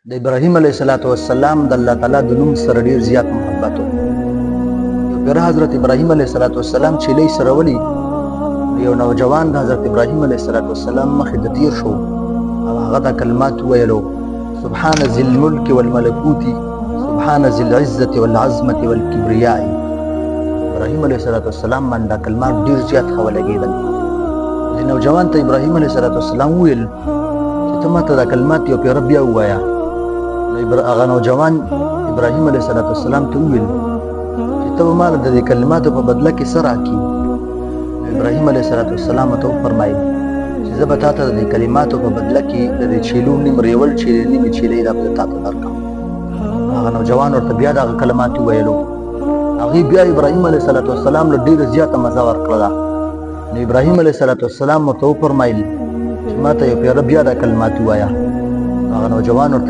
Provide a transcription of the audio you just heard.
د ابراهیم علیه السلام د الله تعالی د نوم سره ډیر زیات محبت و. یو پیر حضرت ابراهیم علیه السلام چې لې سره ولي یو نوجوان د حضرت ابراهیم علیه السلام مخې د تیر شو او هغه د کلمات ویلو: سبحان ذی الملک والملکوت سبحان ذی العزة والعظمة والکبریاء. ابراهیم علیه السلام باندې کلمات ډیر زیات ښه ولګېدل. د نوجوان ته ابراهیم علیه السلام ویل چې ته ماته دا کلمات یو پیر بیا ووایه. هغه نوجوان ابراهیم علیه السلام ته وویل چې ته به ما د دې کلماتو په بدله کې څه راکړي. ابراهیم علیه السلام ته وفرمایل چې زه به تا ته د دې کلماتو په بدله کې د دې چیلو نیم ریول چیلې نیمې چیلې دا به تا ته درکړم. هغه نوجوان ورته بیا دغه کلمات وویلو. هغې بیا ابراهیم علیه السلام له ډېره زیاته مزه ورکړله. نو ابراهیم علیه السلام ورته وفرمایل چې ما ته یو پیره بیا دا کلمات ووایه. هغه نوجوان ورته